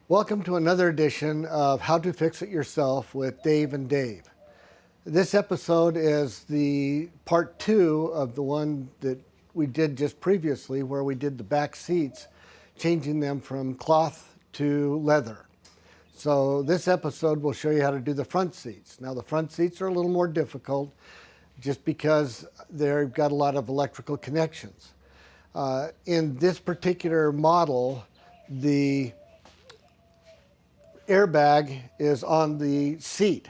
Welcome to another edition of How to Fix It Yourself with Dave and Dave. This episode is the part 2 of the one that we did just previously, where we did the back seats, changing them from cloth to leather. So this episode will show you how to do the front seats. Now the front seats are a little more difficult just because they've got a lot of electrical connections. In this particular model, the airbag is on the seat,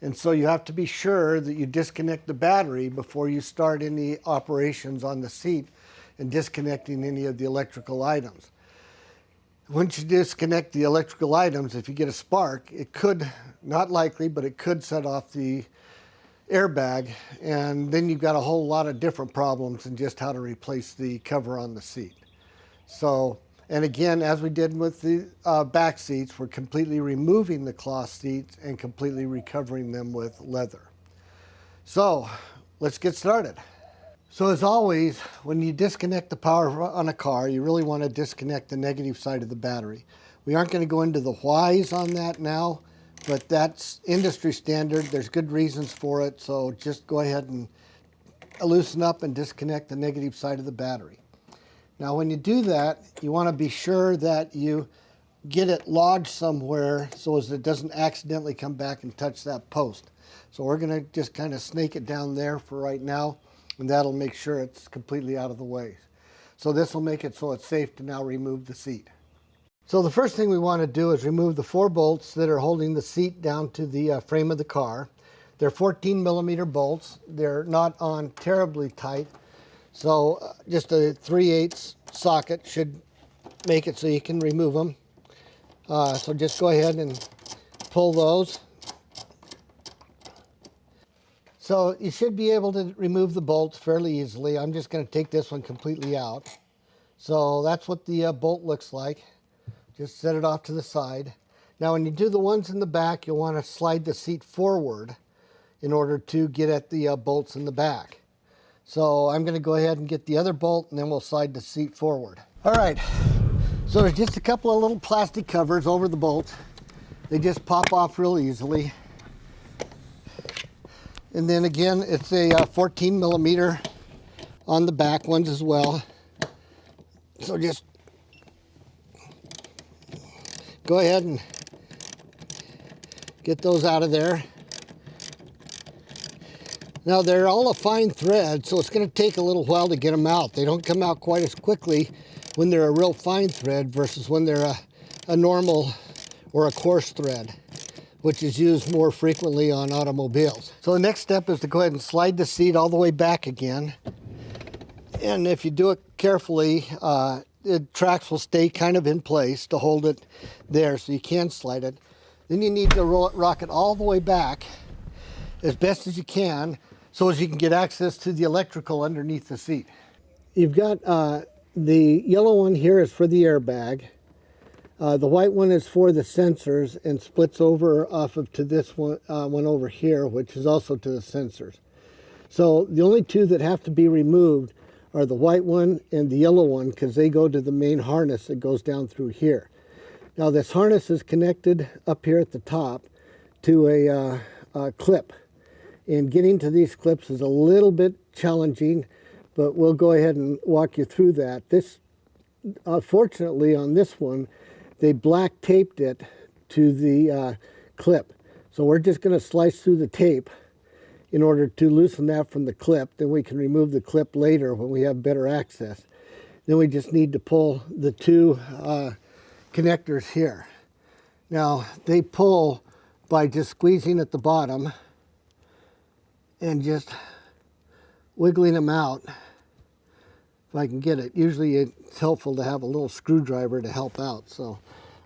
and so you have to be sure that you disconnect the battery before you start any operations on the seat and disconnecting any of the electrical items. Once you disconnect the electrical items, if you get a spark, it could, not likely, but it could set off the airbag, and then you've got a whole lot of different problems in just how to replace the cover on the seat. So, and again, as we did with the back seats, we're completely removing the cloth seats and completely recovering them with leather. So let's get started. So as always, when you disconnect the power on a car, you really want to disconnect the negative side of the battery. We aren't going to go into the whys on that now, but that's industry standard. There's good reasons for it, so just go ahead and loosen up and disconnect the negative side of the battery. Now when you do that, you want to be sure that you get it lodged somewhere so as it doesn't accidentally come back and touch that post. So we're going to just kind of snake it down there for right now, and that'll make sure it's completely out of the way. So this will make it so it's safe to now remove the seat. So the first thing we want to do is remove the 4 bolts that are holding the seat down to the frame of the car. They're 14mm bolts. They're not on terribly tight. So just a 3/8 socket should make it so you can remove them. So just go ahead and pull those. So you should be able to remove the bolts fairly easily. I'm just going to take this one completely out. So that's what the bolt looks like. Just set it off to the side. Now when you do the ones in the back, you'll want to slide the seat forward in order to get at the bolts in the back. So I'm going to go ahead and get the other bolt, and then we'll slide the seat forward. All right, so there's just a couple of little plastic covers over the bolts. They just pop off real easily. And then again, it's a 14mm on the back ones as well. So just go ahead and get those out of there. Now they're all a fine thread, so it's going to take a little while to get them out. They don't come out quite as quickly when they're a real fine thread versus when they're a normal or a coarse thread, which is used more frequently on automobiles. So the next step is to go ahead and slide the seat all the way back again. And if you do it carefully, the tracks will stay kind of in place to hold it there so you can slide it. Then you need to rock it all the way back as best as you can, so as you can get access to the electrical underneath the seat. You've got the yellow one here is for the airbag. The white one is for the sensors and splits over off of to this one over here, which is also to the sensors. So the only two that have to be removed are the white one and the yellow one, because they go to the main harness that goes down through here. Now this harness is connected up here at the top to a clip. And getting to these clips is a little bit challenging, but we'll go ahead and walk you through that. This, fortunately on this one, they black taped it to the clip. So we're just going to slice through the tape in order to loosen that from the clip. Then we can remove the clip later when we have better access. Then we just need to pull the 2 connectors here. Now they pull by just squeezing at the bottom and just wiggling them out if I can get it. Usually it's helpful to have a little screwdriver to help out. So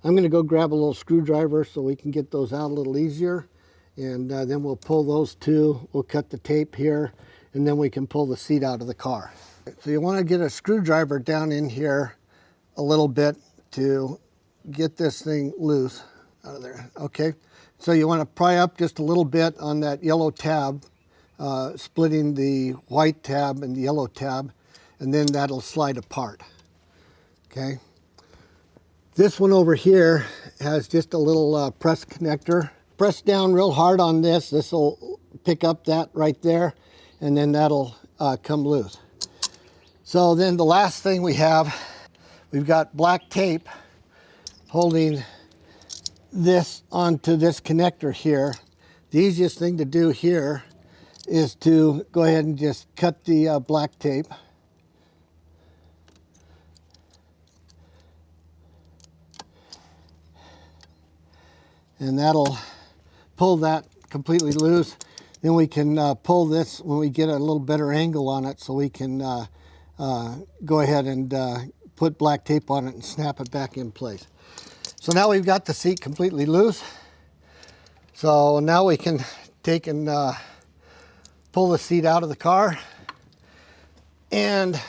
I'm going to go grab a little screwdriver so we can get those out a little easier. And then we'll pull those 2. We'll cut the tape here, and then we can pull the seat out of the car. So you want to get a screwdriver down in here a little bit to get this thing loose out of there. Okay, so you want to pry up just a little bit on that yellow tab, splitting the white tab and the yellow tab, and then that'll slide apart. Okay, This one over here has just a little press connector. Press down real hard on this. This will pick up that right there, and then that'll come loose. So then the last thing we have, we've got black tape holding this onto this connector here. The easiest thing to do here is to go ahead and just cut the black tape. And that'll pull that completely loose. Then we can pull this when we get a little better angle on it, so we can go ahead and put black tape on it and snap it back in place. So now we've got the seat completely loose. So now we can take and pull the seat out of the car. And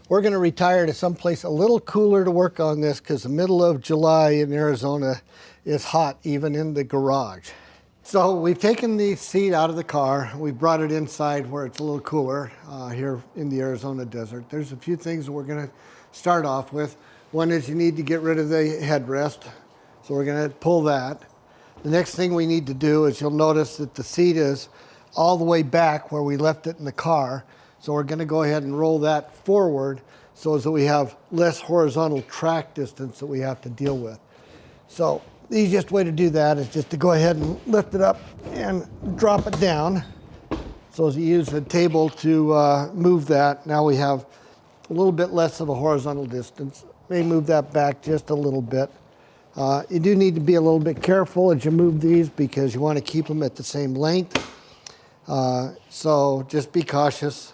we're going to retire to someplace a little cooler to work on this, because the middle of July in Arizona is hot, even in the garage. So we've taken the seat out of the car. We brought it inside where it's a little cooler here in the Arizona desert. There's a few things that we're going to start off with. One is you need to get rid of the headrest. So we're going to pull that. The next thing we need to do is, you'll notice that the seat is all the way back where we left it in the car. So we're going to go ahead and roll that forward so that we have less horizontal track distance that we have to deal with. So the easiest way to do that is just to go ahead and lift it up and drop it down. So as you use the table to move that, now we have a little bit less of a horizontal distance. May move that back just a little bit. You do need to be a little bit careful as you move these, because you want to keep them at the same length. So just be cautious.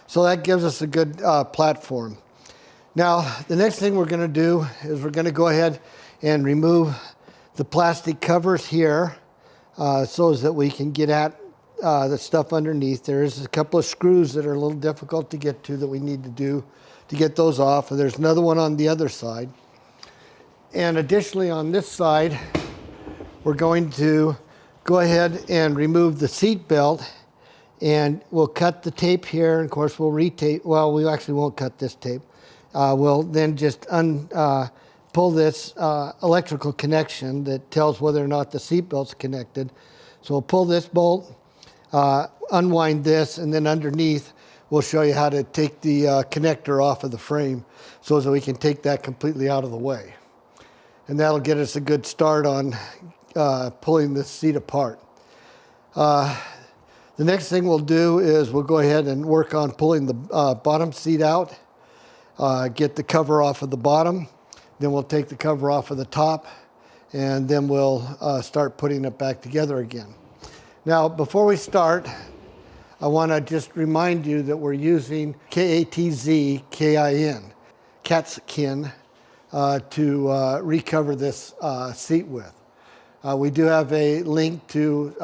So that gives us a good platform. Now, the next thing we're going to do is we're going to go ahead and remove the plastic covers here so that we can get at the stuff underneath. There is a couple of screws that are a little difficult to get to that we need to do to get those off. And there's another one on the other side. And additionally, on this side, we're going to go ahead and remove the seat belt, and we'll cut the tape here. And of course, we'll retape. Well, we actually won't cut this tape. We'll then just pull this electrical connection that tells whether or not the seat belt's connected. So we'll pull this bolt, unwind this, and then underneath, we'll show you how to take the connector off of the frame so that we can take that completely out of the way. And that'll get us a good start on pulling this seat apart. The next thing we'll do is we'll go ahead and work on pulling the bottom seat out, get the cover off of the bottom, then we'll take the cover off of the top, and then we'll start putting it back together again. Now, before we start, I want to just remind you that we're using Katzkin, Katzkin, to recover this seat with. We do have a link to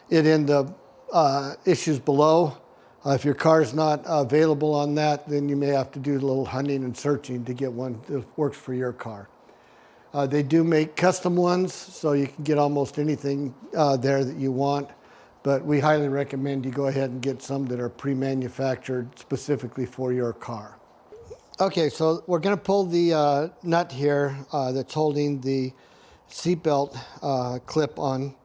it in the issues below. If your car is not available on that, then you may have to do a little hunting and searching to get one that works for your car. They do make custom ones, so you can get almost anything there that you want, but we highly recommend you go ahead and get some that are pre-manufactured specifically for your car. Okay, so we're going to pull the nut here that's holding the seatbelt clip on.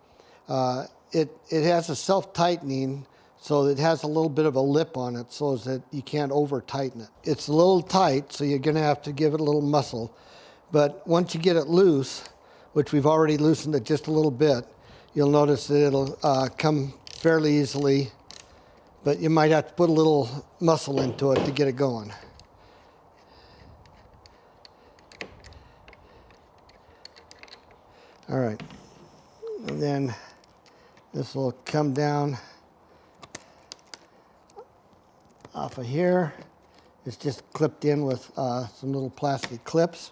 It has a self-tightening, so it has a little bit of a lip on it so that you can't over-tighten it. It's a little tight, so you're going to have to give it a little muscle. But once you get it loose, which we've already loosened it just a little bit, you'll notice that it'll come fairly easily, but you might have to put a little muscle into it to get it going. All right, and then this will come down off of here. It's just clipped in with some little plastic clips.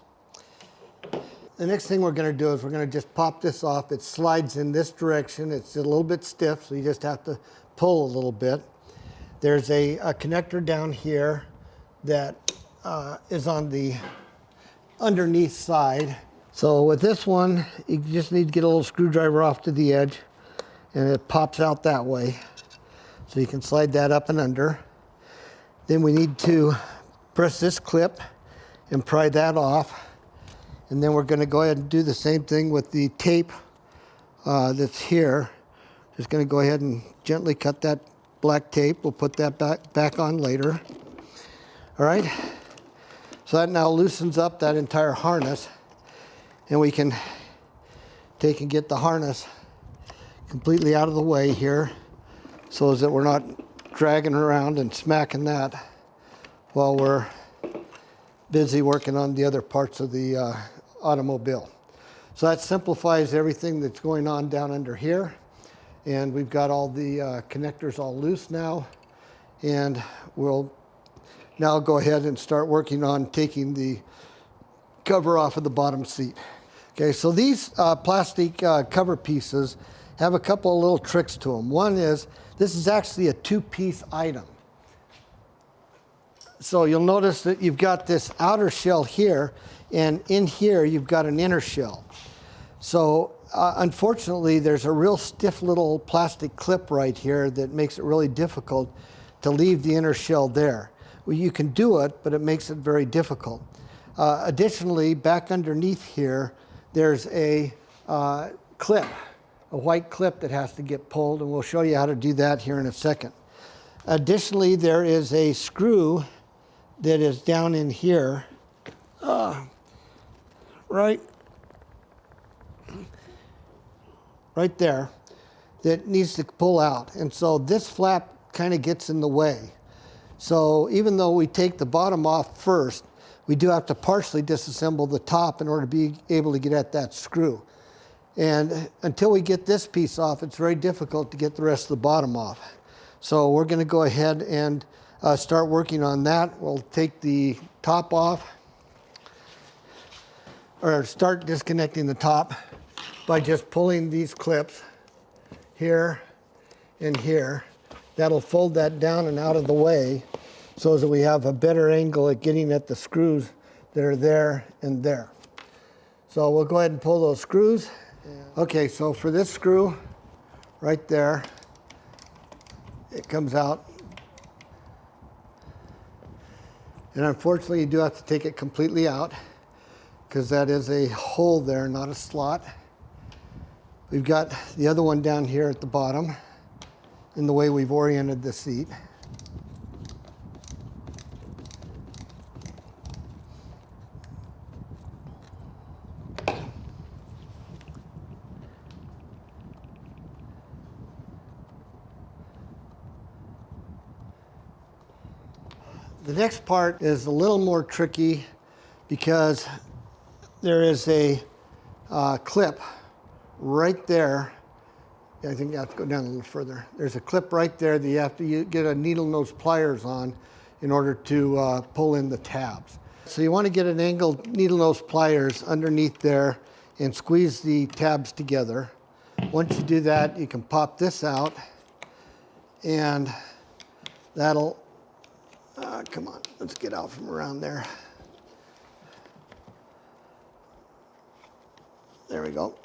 The next thing we're going to do is we're going to just pop this off. It slides in this direction. It's a little bit stiff, so you just have to pull a little bit. There's a connector down here that is on the underneath side. So with this one, you just need to get a little screwdriver off to the edge, and it pops out that way. So you can slide that up and under. Then we need to press this clip and pry that off. And then we're going to go ahead and do the same thing with the tape that's here. Just going to go ahead and gently cut that black tape. We'll put that back on later. All right. So that now loosens up that entire harness. And we can take and get the harness completely out of the way here so that we're not dragging around and smacking that while we're busy working on the other parts of the automobile. So that simplifies everything that's going on down under here. And we've got all the connectors all loose now. And we'll now go ahead and start working on taking the cover off of the bottom seat. Okay, so these plastic cover pieces have a couple of little tricks to them. One is, this is actually a two-piece item. So you'll notice that you've got this outer shell here, and in here you've got an inner shell. So unfortunately, there's a real stiff little plastic clip right here that makes it really difficult to leave the inner shell there. Well, you can do it, but it makes it very difficult. Additionally, back underneath here, there's a clip, a white clip that has to get pulled, and we'll show you how to do that here in a second. Additionally, there is a screw that is down in here, right there, that needs to pull out. And so this flap kind of gets in the way. So even though we take the bottom off first, we do have to partially disassemble the top in order to be able to get at that screw. And until we get this piece off, it's very difficult to get the rest of the bottom off. So we're going to go ahead and start working on that. We'll take the top off, or start disconnecting the top by just pulling these clips here and here. That'll fold that down and out of the way so that we have a better angle at getting at the screws that are there and there. So we'll go ahead and pull those screws. Okay, so for this screw right there, it comes out. And unfortunately, you do have to take it completely out because that is a hole there, not a slot. We've got the other one down here at the bottom in the way we've oriented the seat. The next part is a little more tricky because there is a clip right there. I think you have to go down a little further. There's a clip right there that you have to get a needle nose pliers on in order to pull in the tabs. So you want to get an angled needle nose pliers underneath there and squeeze the tabs together. Once you do that, you can pop this out, and that'll come on, let's get out from around there. There we go.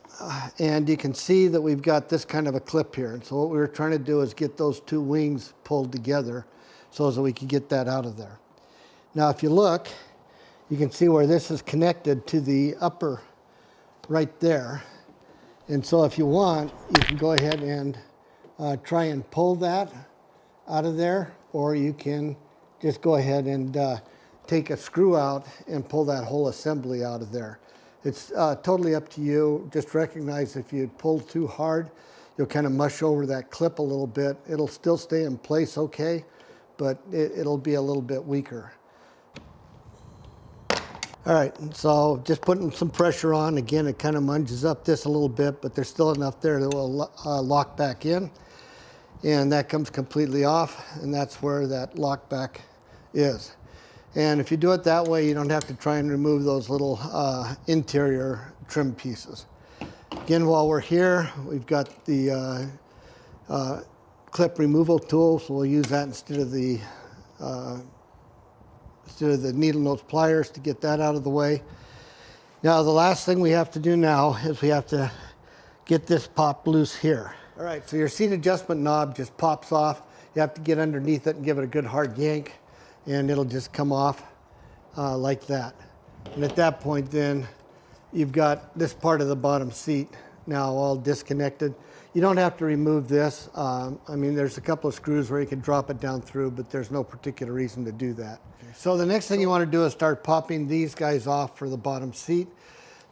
And you can see that we've got this kind of a clip here. And so what we were trying to do is get those two wings pulled together so that we can get that out of there. Now, if you look, you can see where this is connected to the upper right there. And so if you want, you can go ahead and try and pull that out of there, or you can just go ahead and take a screw out and pull that whole assembly out of there. It's totally up to you. Just recognize if you pull too hard, you'll kind of mush over that clip a little bit. It'll still stay in place okay, but it'll be a little bit weaker. All right, so just putting some pressure on. Again, it kind of munges up this a little bit, but there's still enough there that will lock back in. And that comes completely off, and that's where that lock back is. And if you do it that way, you don't have to try and remove those little interior trim pieces. Again, while we're here, we've got the clip removal tool, so we'll use that instead of the needle nose pliers to get that out of the way. Now, the last thing we have to do now is we have to get this popped loose here. All right, so your seat adjustment knob just pops off. You have to get underneath it and give it a good hard yank, and it'll just come off like that. And at that point then, you've got this part of the bottom seat now all disconnected. You don't have to remove this. I mean, there's a couple of screws where you can drop it down through, but there's no particular reason to do that. So the next thing you want to do is start popping these guys off for the bottom seat.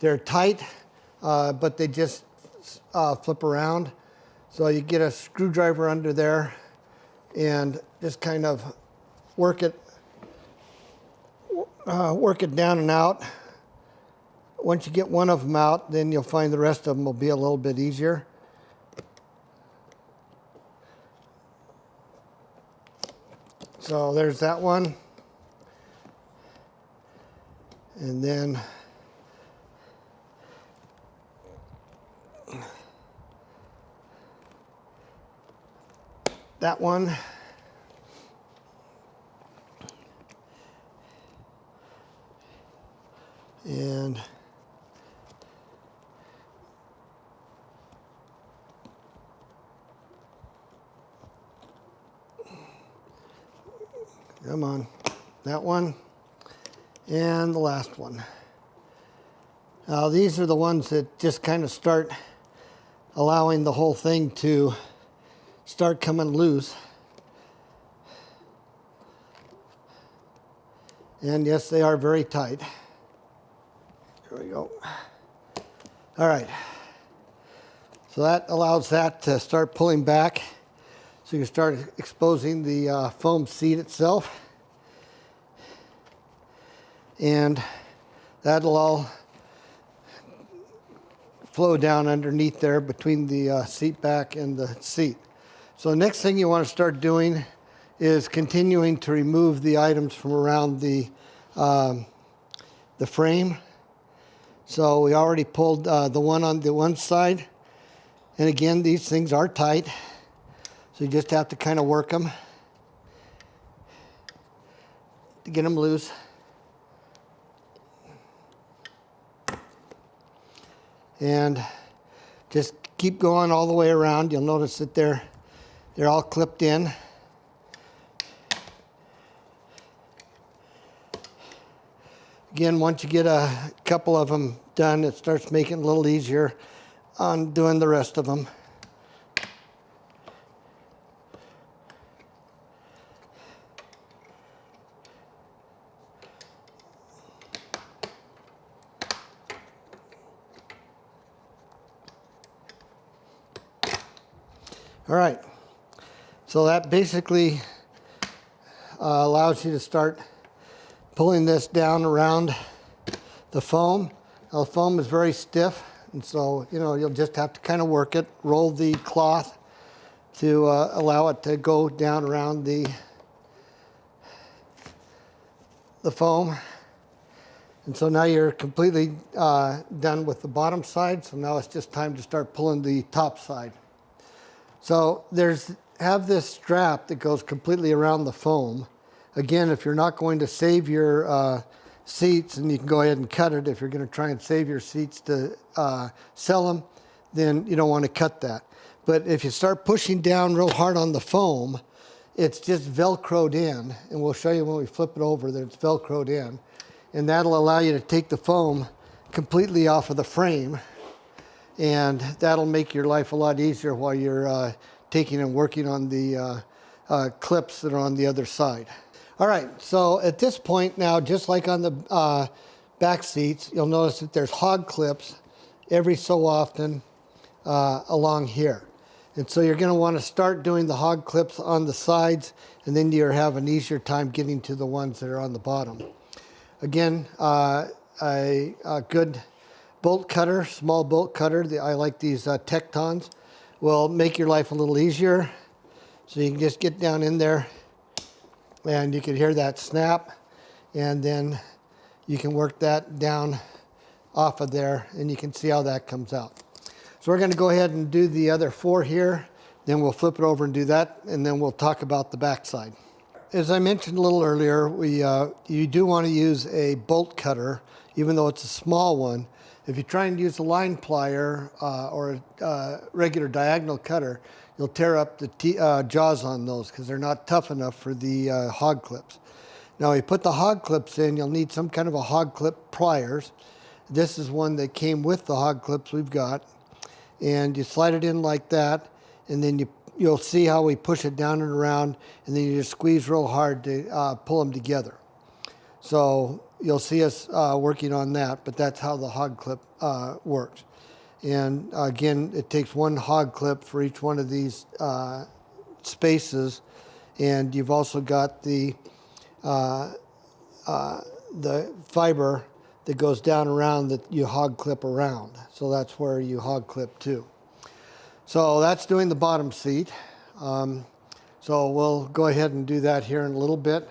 They're tight, but they just flip around. So you get a screwdriver under there and just kind of work it down and out. Once you get one of them out, then you'll find the rest of them will be a little bit easier. So there's that one. And then that one. And come on, that one, and the last one. Now these are the ones that just kind of start allowing the whole thing to start coming loose. And yes, they are very tight. There we go. All right. So that allows that to start pulling back. So you can start exposing the foam seat itself. And that'll all flow down underneath there between the seat back and the seat. So the next thing you want to start doing is continuing to remove the items from around the frame. So we already pulled the one on the one side. And again, these things are tight. So you just have to kind of work them to get them loose. And just keep going all the way around. You'll notice that they're all clipped in. Again, once you get a couple of them done, it starts making it a little easier on doing the rest of them. All right, so that basically allows you to start pulling this down around the foam. Now, the foam is very stiff, and so you'll just have to kind of work it, roll the cloth to allow it to go down around the foam. And so now you're completely done with the bottom side, so now it's just time to start pulling the top side. So have this strap that goes completely around the foam. Again, if you're not going to save your seats, and you can go ahead and cut it. If you're going to try and save your seats to sell them, then you don't want to cut that. But if you start pushing down real hard on the foam, it's just Velcroed in. And we'll show you when we flip it over that it's Velcroed in. And that'll allow you to take the foam completely off of the frame. And that'll make your life a lot easier while you're taking and working on the clips that are on the other side. All right, so at this point now, just like on the back seats, you'll notice that there's hog clips every so often along here. And so you're going to want to start doing the hog clips on the sides, and then you'll have an easier time getting to the ones that are on the bottom. Again, a good bolt cutter, small bolt cutter, I like these Tectons, will make your life a little easier. So you can just get down in there and you can hear that snap, and then you can work that down off of there and you can see how that comes out. So we're going to go ahead and do the other 4 here, then we'll flip it over and do that, and then we'll talk about the back side. As I mentioned a little earlier, you do want to use a bolt cutter, even though it's a small one. If you try and use a line plier or a regular diagonal cutter, you'll tear up the jaws on those because they're not tough enough for the hog clips. Now, when you put the hog clips in, you'll need some kind of a hog clip pliers. This is one that came with the hog clips we've got. And you slide it in like that, and then you'll see how we push it down and around, and then you just squeeze real hard to pull them together. So you'll see us working on that, but that's how the hog clip works. And again, it takes one hog clip for each one of these spaces, and you've also got the fiber that goes down around that you hog clip around. So that's where you hog clip too. So that's doing the bottom seat. So we'll go ahead and do that here in a little bit.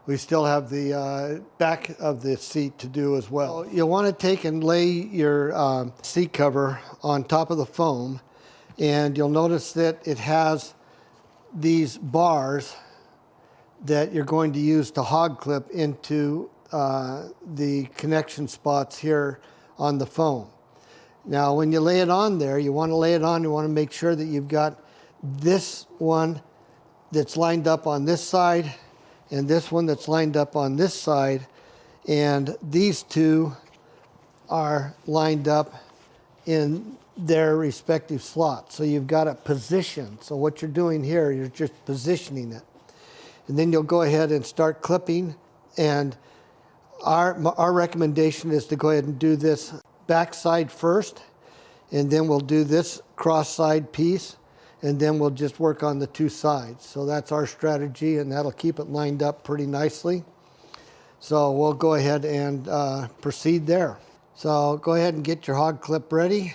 We still have the back of the seat to do as well. So you'll want to take and lay your seat cover on top of the foam, and you'll notice that it has these bars that you're going to use to hog clip into the connection spots here on the foam. Now when you lay it on there, you want to lay it on, you want to make sure that you've got this one that's lined up on this side and this one that's lined up on this side, and these two are lined up in their respective slots. So you've got it positioned. So what you're doing here, you're just positioning it. And then you'll go ahead and start clipping, and our recommendation is to go ahead and do this back side first, and then we'll do this cross side piece, and then we'll just work on the two sides. So that's our strategy, and that'll keep it lined up pretty nicely. So we'll go ahead and proceed there. So go ahead and get your hog clip ready.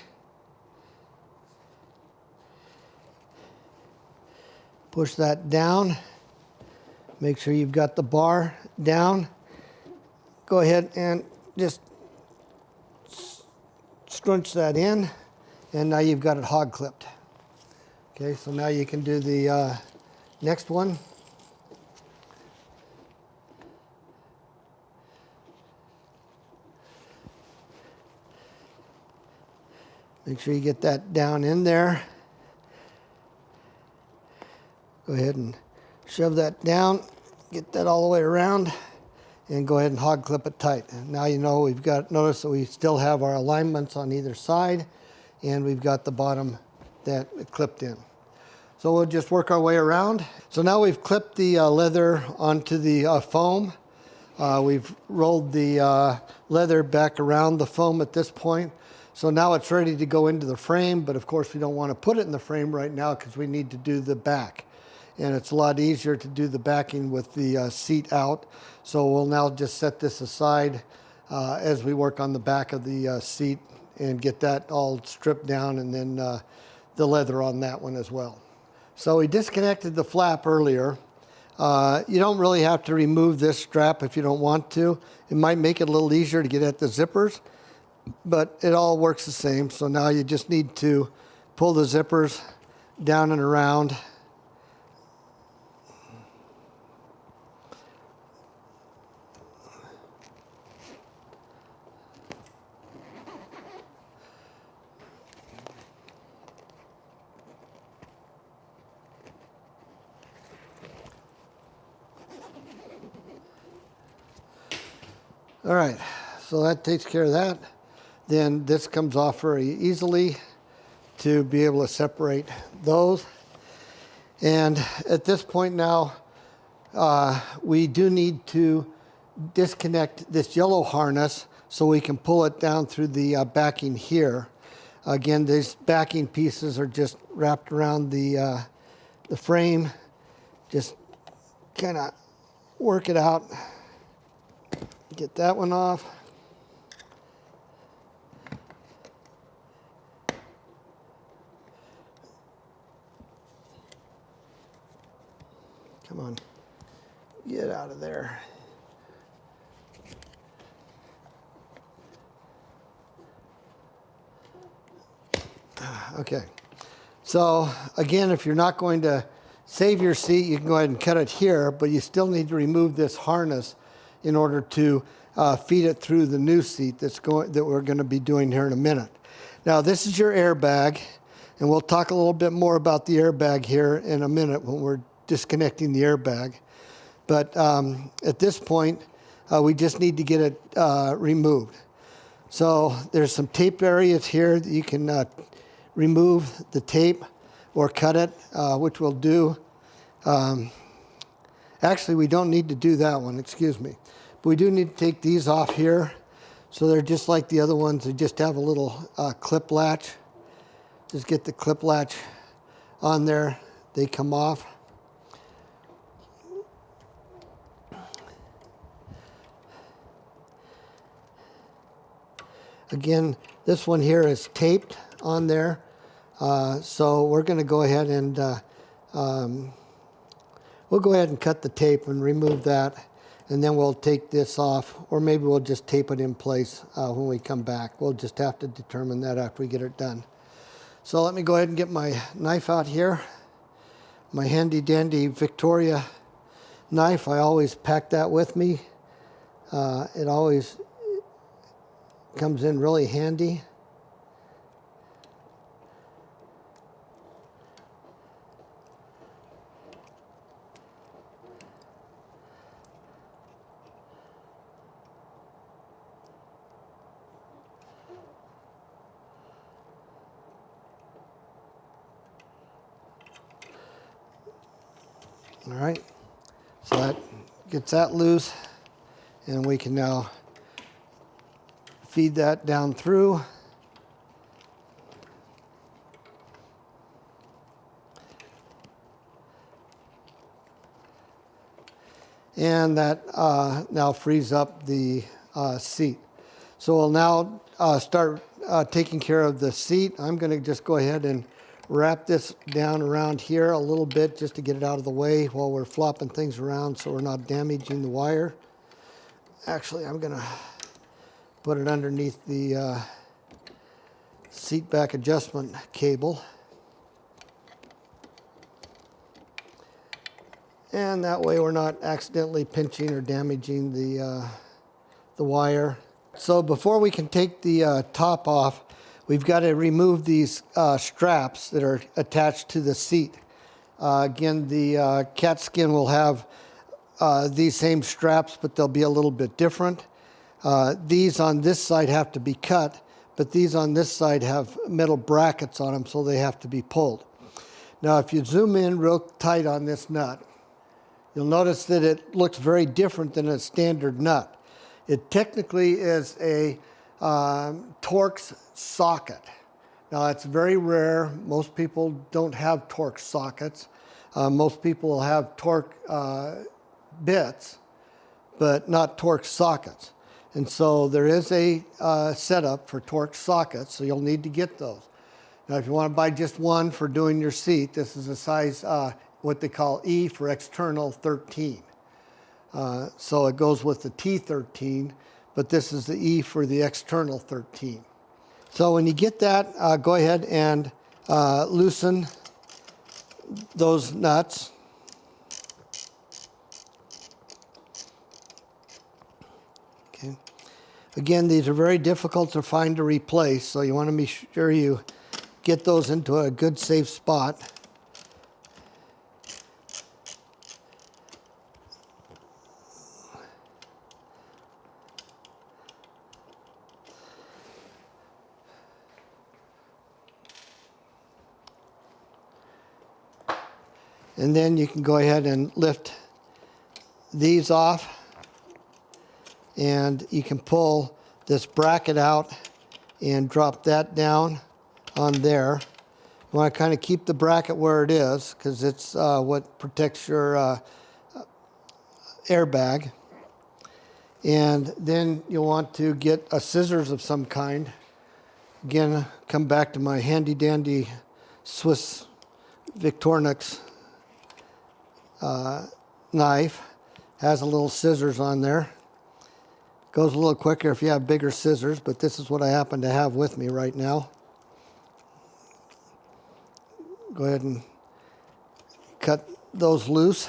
Push that down. Make sure you've got the bar down. Go ahead and just scrunch that in, and now you've got it hog clipped. Okay, so now you can do the next one. Make sure you get that down in there. Go ahead and shove that down, get that all the way around, and go ahead and hog clip it tight. And now you know we've got, notice that we still have our alignments on either side, and we've got the bottom that it clipped in. So we'll just work our way around. So now we've clipped the leather onto the foam. We've rolled the leather back around the foam at this point. So now it's ready to go into the frame, but of course we don't want to put it in the frame right now because we need to do the back. And it's a lot easier to do the backing with the seat out. So we'll now just set this aside as we work on the back of the seat and get that all stripped down, and then the leather on that one as well. So we disconnected the flap earlier. You don't really have to remove this strap if you don't want to. It might make it a little easier to get at the zippers, but it all works the same. So now you just need to pull the zippers down and around. All right, so that takes care of that. Then this comes off very easily to be able to separate those. And at this point now, we do need to disconnect this yellow harness so we can pull it down through the backing here. Again, these backing pieces are just wrapped around the frame. Just kind of work it out. Get that one off. Come on, get out of there. Okay, so again, if you're not going to save your seat, you can go ahead and cut it here, but you still need to remove this harness in order to feed it through the new seat that we're going to be doing here in a minute. Now this is your airbag, and we'll talk a little bit more about the airbag here in a minute when we're disconnecting the airbag. But at this point, we just need to get it removed. So there's some tape areas here that you can remove the tape or cut it, which we'll do. Actually, we don't need to do that one, excuse me. But we do need to take these off here. So they're just like the other ones. They just have a little clip latch. Just get the clip latch on there. They come off. Again, this one here is taped on there. So we're going to go ahead and we'll go ahead and cut the tape and remove that, and then we'll take this off, or maybe we'll just tape it in place when we come back. We'll just have to determine that after we get it done. So let me go ahead and get my knife out here. My handy dandy Victoria knife. I always pack that with me. It always comes in really handy. All right, so that gets that loose, and we can now feed that down through. And that now frees up the seat. So we'll now start taking care of the seat. I'm going to just go ahead and wrap this down around here a little bit just to get it out of the way while we're flopping things around so we're not damaging the wire. Actually, I'm going to put it underneath the seat back adjustment cable. And that way we're not accidentally pinching or damaging the wire. So before we can take the top off, we've got to remove these straps that are attached to the seat. Again, the Katzkin will have these same straps, but they'll be a little bit different. These on this side have to be cut, but these on this side have metal brackets on them, so they have to be pulled. Now, if you zoom in real tight on this nut, you'll notice that it looks very different than a standard nut. It technically is a Torx socket. Now, that's very rare. Most people don't have Torx sockets. Most people will have Torx bits, but not Torx sockets. And so there is a setup for Torx sockets, so you'll need to get those. Now, if you want to buy just one for doing your seat, this is a size, what they call E for external 13. So it goes with the T13, but this is the E for the external 13. So when you get that, go ahead and loosen those nuts. Okay. Again, these are very difficult to find to replace, so you want to be sure you get those into a good safe spot. And then you can go ahead and lift these off, and you can pull this bracket out and drop that down on there. You want to kind of keep the bracket where it is because it's what protects your airbag. And then you'll want to get a scissors of some kind. Again, come back to my handy dandy Swiss Victorinox knife. Has a little scissors on there. Goes a little quicker if you have bigger scissors, but this is what I happen to have with me right now. Go ahead and cut those loose.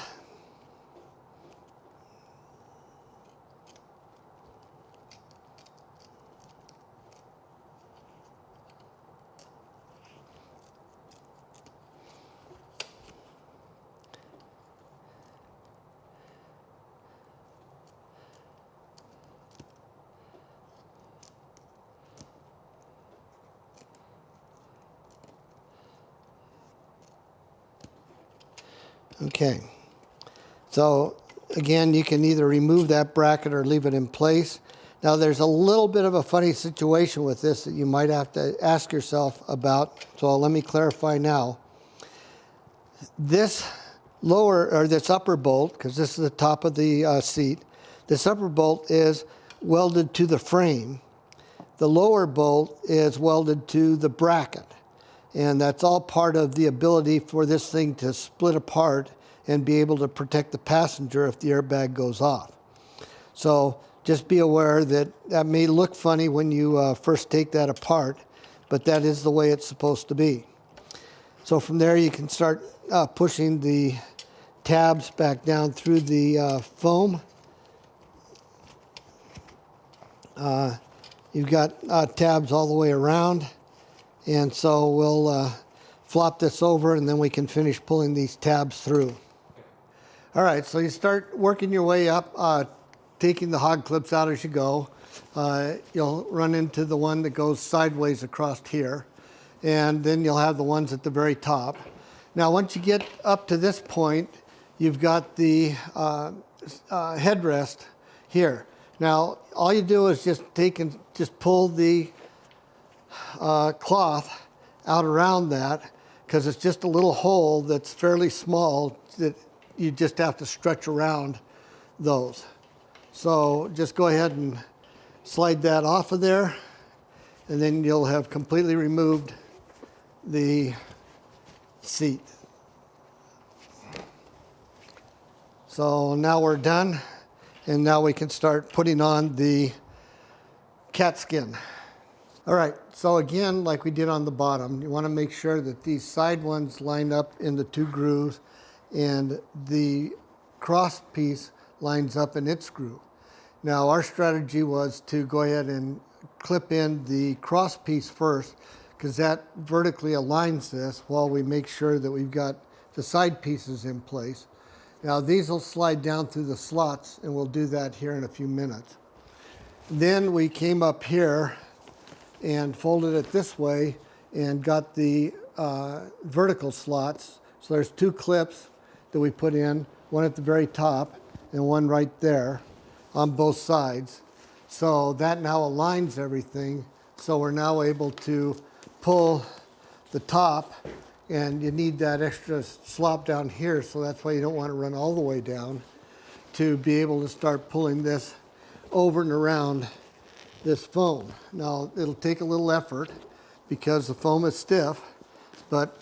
Okay, so again, you can either remove that bracket or leave it in place. Now there's a little bit of a funny situation with this that you might have to ask yourself about, so let me clarify now. This this upper bolt, because this is the top of the seat, this upper bolt is welded to the frame. The lower bolt is welded to the bracket. And that's all part of the ability for this thing to split apart and be able to protect the passenger if the airbag goes off. So just be aware that that may look funny when you first take that apart, but that is the way it's supposed to be. So from there you can start pushing the tabs back down through the foam. You've got tabs all the way around. And so we'll flop this over and then we can finish pulling these tabs through. All right, so you start working your way up, taking the hog clips out as you go. You'll run into the one that goes sideways across here, and then you'll have the ones at the very top. Now, once you get up to this point, you've got the headrest here. Now, all you do is just take and just pull the cloth out around that, because it's just a little hole that's fairly small that you just have to stretch around those. So just go ahead and slide that off of there, and then you'll have completely removed the seat. So now we're done, and now we can start putting on the Katzkin. All right, so again, like we did on the bottom, you want to make sure that these side ones line up in the two grooves and the cross piece lines up in its groove. Now, our strategy was to go ahead and clip in the cross piece first, because that vertically aligns this while we make sure that we've got the side pieces in place. Now, these will slide down through the slots, and we'll do that here in a few minutes. Then we came up here and folded it this way and got the vertical slots. So there's two clips that we put in, one at the very top and one right there on both sides. So that now aligns everything. So we're now able to pull the top, and you need that extra slop down here, so that's why you don't want to run all the way down, to be able to start pulling this over and around this foam. Now, it'll take a little effort because the foam is stiff, but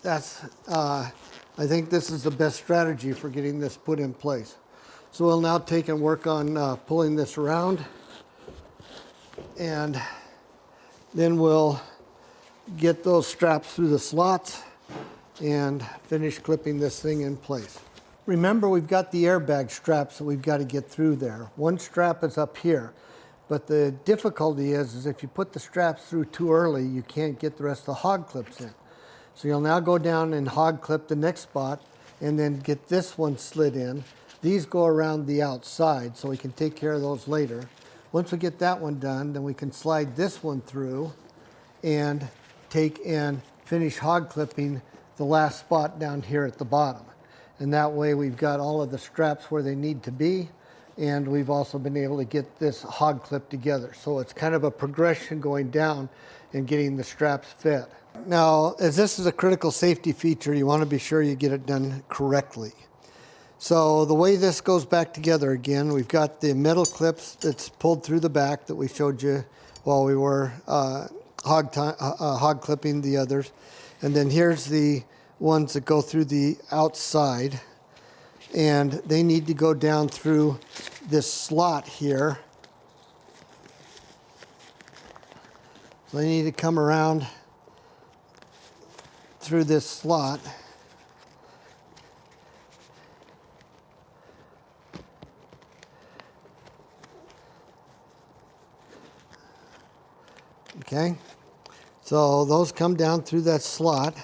that's, I think this is the best strategy for getting this put in place. So we'll now take and work on pulling this around, and then we'll get those straps through the slots and finish clipping this thing in place. Remember, we've got the airbag straps that we've got to get through there. One strap is up here. But the difficulty is if you put the straps through too early, you can't get the rest of the hog clips in. So you'll now go down and hog clip the next spot and then get this one slid in. These go around the outside, so we can take care of those later. Once we get that one done, then we can slide this one through and take and finish hog clipping the last spot down here at the bottom. And that way we've got all of the straps where they need to be, and we've also been able to get this hog clip together. So it's kind of a progression going down and getting the straps fit. Now, as this is a critical safety feature, you want to be sure you get it done correctly. So the way this goes back together again, we've got the metal clips that's pulled through the back that we showed you while we were hog clipping the others. And then here's the ones that go through the outside, and they need to go down through this slot here. So they need to come around through this slot. Okay, so those come down through that slot,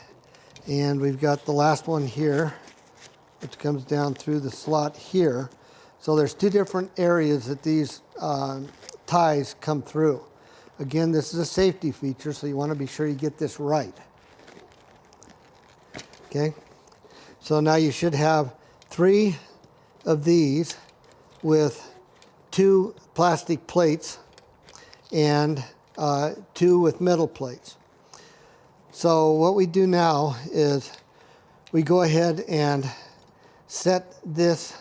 and we've got the last one here, which comes down through the slot here. So there's two different areas that these ties come through. Again, this is a safety feature, so you want to be sure you get this right. Okay, So now you should have 3 of these with 2 plastic plates and 2 with metal plates. So what we do now is we go ahead and set this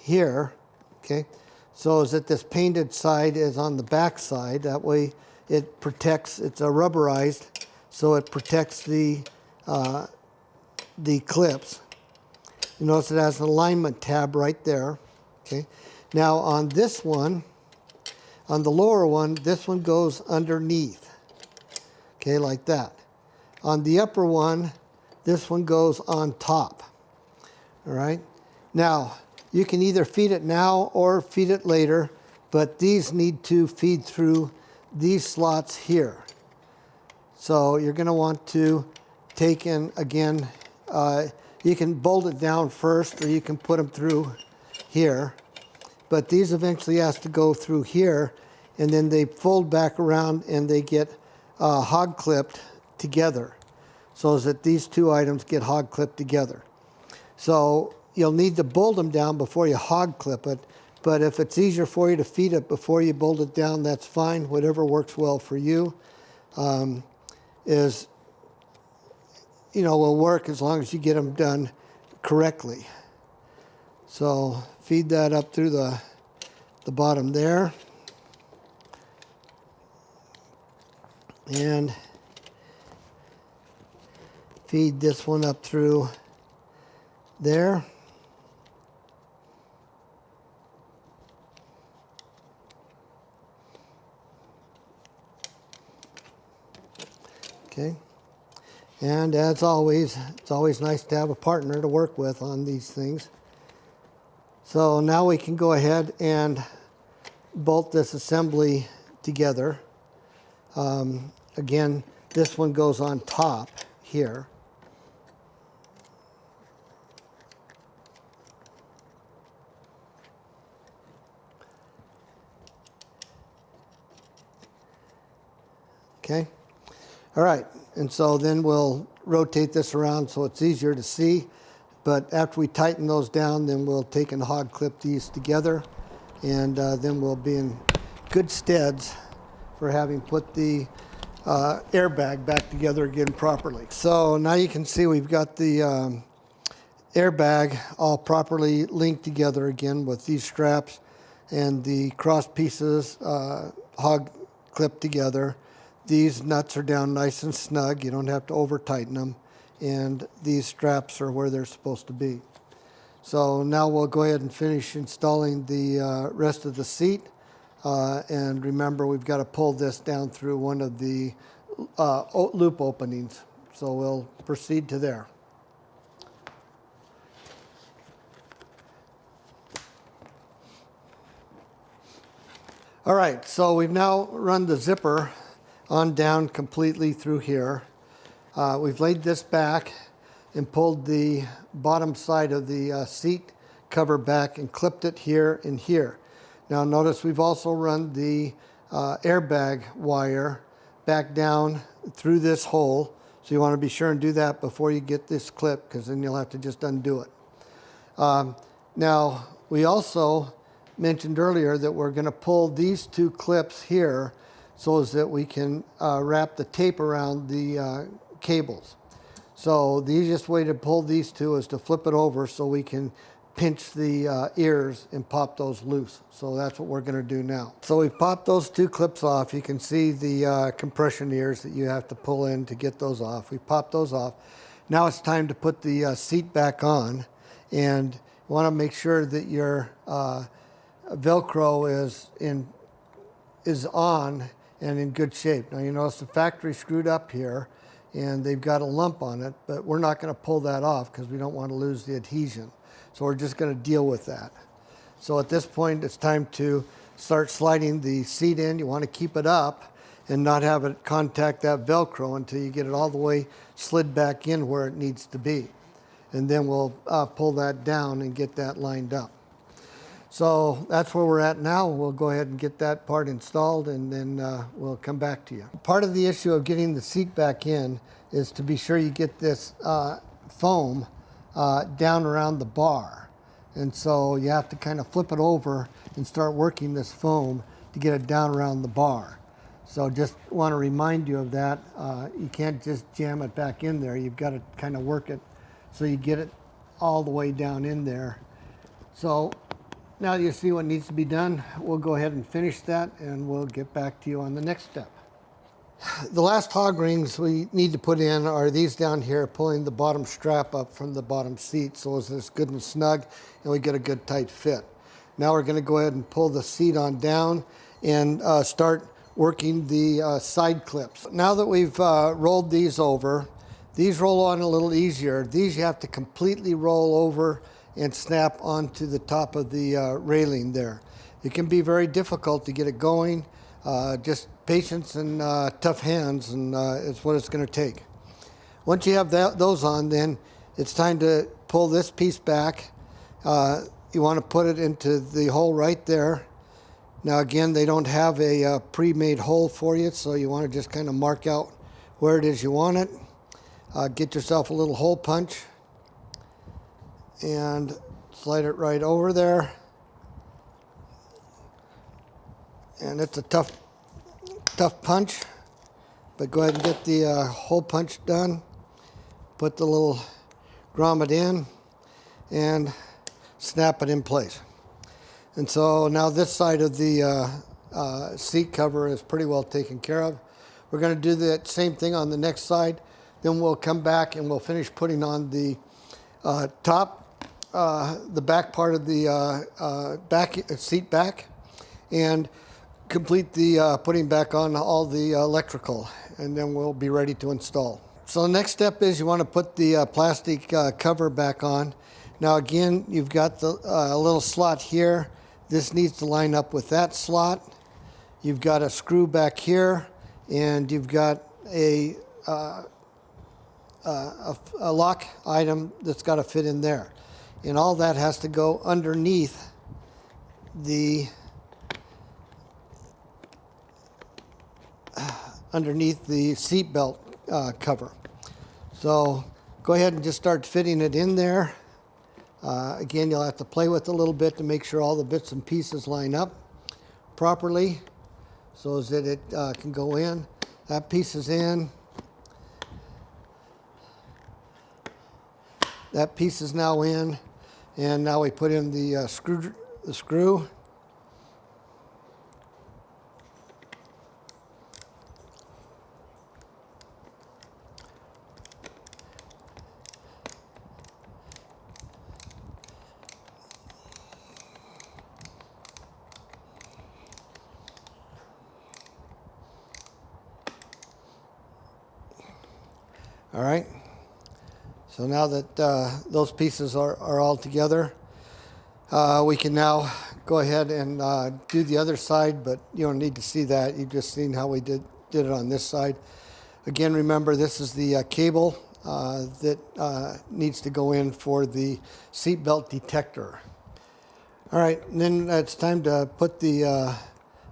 here, okay, so that this painted side is on the back side. That way it protects, it's a rubberized, so it protects the clips. You notice it has an alignment tab right there, okay. Now on this one, on the lower one, this one goes underneath, okay, like that. On the upper one, this one goes on top, all right. Now, you can either feed it now or feed it later, but these need to feed through these slots here. So you're going to want to take in, again, you can bolt it down first or you can put them through here. But these eventually has to go through here, and then they fold back around and they get hog clipped together, so that these 2 items get hog clipped together. So you'll need to bolt them down before you hog clip it, but if it's easier for you to feed it before you bolt it down, that's fine. Whatever works well for you will work as long as you get them done correctly. So feed that up through the bottom there, and feed this one up through there. Okay, and as always, it's always nice to have a partner to work with on these things. So now we can go ahead and bolt this assembly together. Again, this one goes on top here. Okay. All right, and so then we'll rotate this around so it's easier to see. But after we tighten those down, then we'll take and hog clip these together, and then we'll be in good steads for having put the airbag back together again properly. So now you can see we've got the airbag all properly linked together again with these straps and the cross pieces hog clipped together. These nuts are down nice and snug. You don't have to over tighten them. And these straps are where they're supposed to be. So now we'll go ahead and finish installing the rest of the seat. And remember, we've got to pull this down through one of the loop openings. So we'll proceed to there. All right, so we've now run the zipper on down completely through here. We've laid this back and pulled the bottom side of the seat cover back and clipped it here and here. Now notice we've also run the airbag wire back down through this hole. So you want to be sure and do that before you get this clip, because then you'll have to just undo it. Now we also mentioned earlier that we're going to pull these 2 clips here so as that we can wrap the tape around the cables. So the easiest way to pull these 2 is to flip it over so we can pinch the ears and pop those loose. So that's what we're going to do now. So we've popped those 2 clips off. You can see the compression ears that you have to pull in to get those off. We popped those off. Now it's time to put the seat back on, and you want to make sure that your Velcro is on and in good shape. Now you notice the factory screwed up here and they've got a lump on it, but we're not going to pull that off because we don't want to lose the adhesion. So we're just going to deal with that. So at this point it's time to start sliding the seat in. You want to keep it up and not have it contact that Velcro until you get it all the way slid back in where it needs to be. And then we'll pull that down and get that lined up. So that's where we're at now. We'll go ahead and get that part installed, and then we'll come back to you. Part of the issue of getting the seat back in is to be sure you get this foam down around the bar. And so you have to kind of flip it over and start working this foam to get it down around the bar. So just want to remind you of that. You can't just jam it back in there. You've got to kind of work it so you get it all the way down in there. So now that you see what needs to be done, we'll go ahead and finish that, and we'll get back to you on the next step. The last hog rings we need to put in are these down here, pulling the bottom strap up from the bottom seat so it's good and snug and we get a good tight fit. Now we're going to go ahead and pull the seat on down and start working the side clips. Now that we've rolled these over, these roll on a little easier. These you have to completely roll over and snap onto the top of the railing there. It can be very difficult to get it going. Just patience and tough hands, and it's what it's going to take. Once you have those on, then it's time to pull this piece back. You want to put it into the hole right there. Now again, they don't have a pre-made hole for you, so you want to just kind of mark out where it is you want it. Get yourself a little hole punch and slide it right over there. And it's a tough punch, but go ahead and get the hole punch done. Put the little grommet in and snap it in place. And so now this side of the seat cover is pretty well taken care of. We're going to do the same thing on the next side. Then we'll come back and we'll finish putting on the the back part of the seat back, and complete the putting back on all the electrical, and then we'll be ready to install. So the next step is you want to put the plastic cover back on. Now again, you've got the little slot here. This needs to line up with that slot. You've got a screw back here, and you've got a lock item that's got to fit in there. And all that has to go underneath the seat belt cover. So go ahead and just start fitting it in there. Again, you'll have to play with it a little bit to make sure all the bits and pieces line up properly so that it can go in. That piece is in. That piece is now in. And now we put in the screw. All right. So now that those pieces are all together, we can now go ahead and do the other side, but you don't need to see that. You've just seen how we did it on this side. Again, remember, this is the cable that needs to go in for the seatbelt detector. All right, and then it's time to put the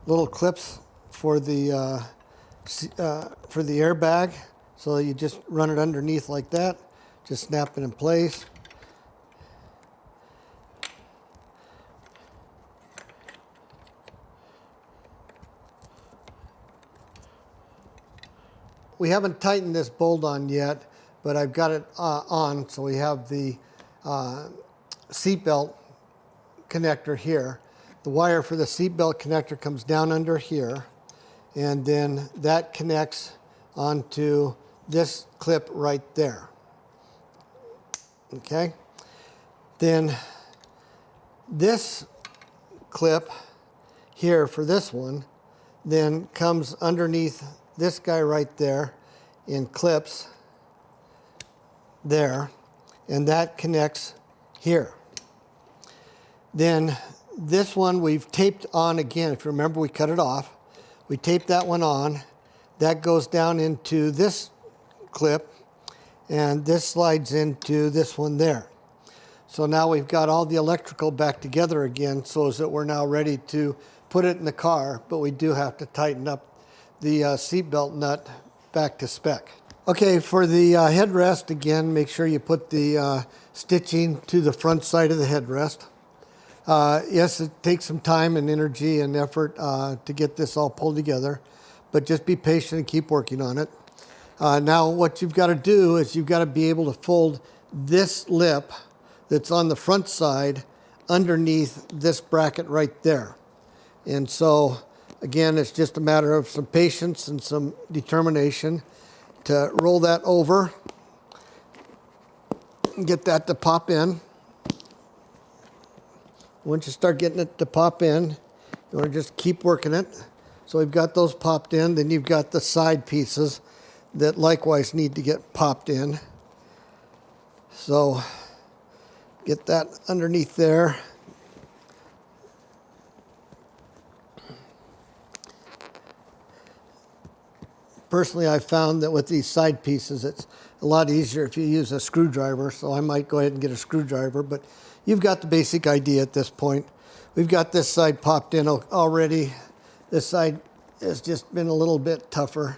little clips for the airbag. So you just run it underneath like that. Just snap it in place. We haven't tightened this bolt on yet, but I've got it on, so we have the seatbelt connector here. The wire for the seatbelt connector comes down under here, and then that connects onto this clip right there. Okay? Then this clip here for this one then comes underneath this guy right there and clips there, and that connects here. Then this one we've taped on again. If you remember, we cut it off. We taped that one on. That goes down into this clip, and this slides into this one there. So now we've got all the electrical back together again, so that we're now ready to put it in the car, but we do have to tighten up the seatbelt nut back to spec. Okay, for the headrest, again, make sure you put the stitching to the front side of the headrest. Yes, it takes some time and energy and effort to get this all pulled together, but just be patient and keep working on it. Now what you've got to do is you've got to be able to fold this lip that's on the front side underneath this bracket right there. And so, again, it's just a matter of some patience and some determination to roll that over and get that to pop in. Once you start getting it to pop in, you want to just keep working it. So we've got those popped in, then you've got the side pieces that likewise need to get popped in. So get that underneath there. Personally, I found that with these side pieces, it's a lot easier if you use a screwdriver, so I might go ahead and get a screwdriver, but you've got the basic idea at this point. We've got this side popped in already. This side has just been a little bit tougher,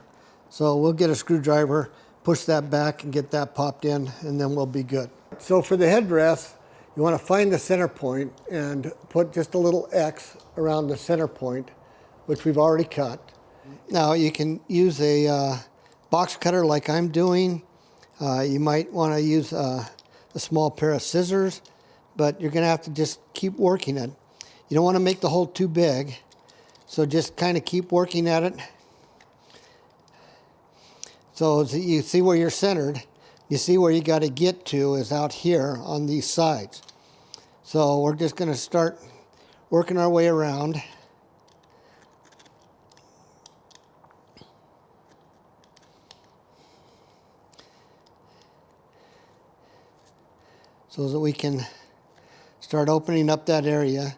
so we'll get a screwdriver, push that back and get that popped in, and then we'll be good. So for the headrest, you want to find the center point and put just a little X around the center point, which we've already cut. Now you can use a box cutter like I'm doing. You might want to use a small pair of scissors, but you're going to have to just keep working it. You don't want to make the hole too big, so just kind of keep working at it. So as you see where you're centered, you see where you got to get to is out here on these sides. So we're just going to start working our way around. So that we can start opening up that area.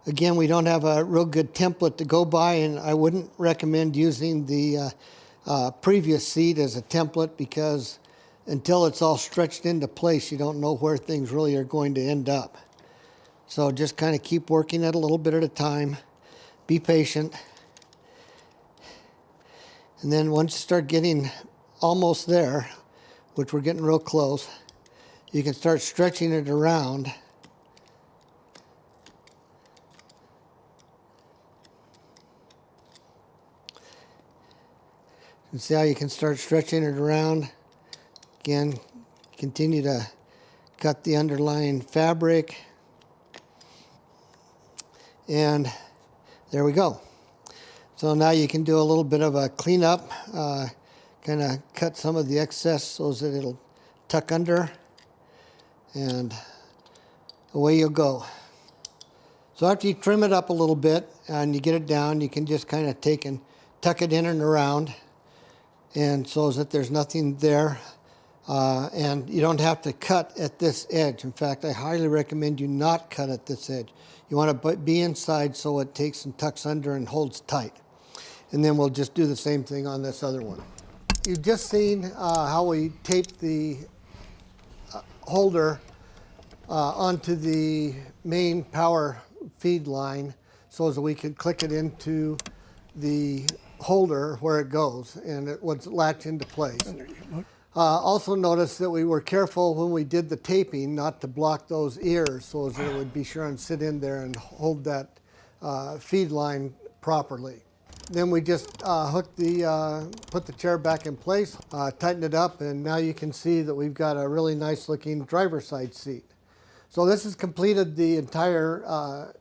Again, we don't have a real good template to go by, and I wouldn't recommend using the previous seat as a template, because until it's all stretched into place, you don't know where things really are going to end up. So just kind of keep working it a little bit at a time. Be patient. And then once you start getting almost there, which we're getting real close, you can start stretching it around. And see how you can start stretching it around. Again, continue to cut the underlying fabric. And there we go. So now you can do a little bit of a cleanup, kind of cut some of the excess so that it'll tuck under. And away you'll go. So after you trim it up a little bit and you get it down, you can just kind of take and tuck it in and around, and so that there's nothing there. And you don't have to cut at this edge. In fact, I highly recommend you not cut at this edge. You want to be inside so it takes and tucks under and holds tight. And then we'll just do the same thing on this other one. You've just seen how we taped the holder onto the main power feed line so that we could click it into the holder where it goes, and it would latch into place. Also notice that we were careful when we did the taping not to block those ears so that it would be sure and sit in there and hold that feed line properly. Then we just put the chair back in place, tighten it up, and now you can see that we've got a really nice looking driver's side seat. So this has completed the entire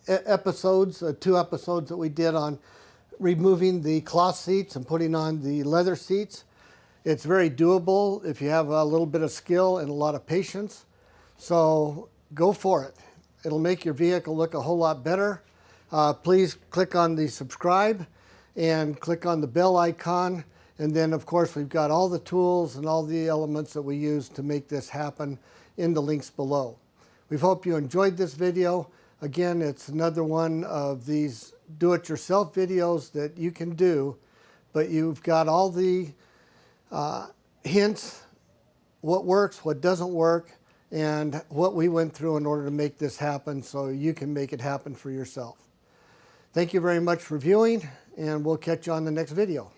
episodes, 2 episodes that we did on removing the cloth seats and putting on the leather seats. It's very doable if you have a little bit of skill and a lot of patience. So go for it. It'll make your vehicle look a whole lot better. Please click on the subscribe and click on the bell icon. And then, of course, we've got all the tools and all the elements that we use to make this happen in the links below. We hope you enjoyed this video. Again, it's another one of these do-it-yourself videos that you can do, but you've got all the hints, what works, what doesn't work, and what we went through in order to make this happen so you can make it happen for yourself. Thank you very much for viewing, and we'll catch you on the next video.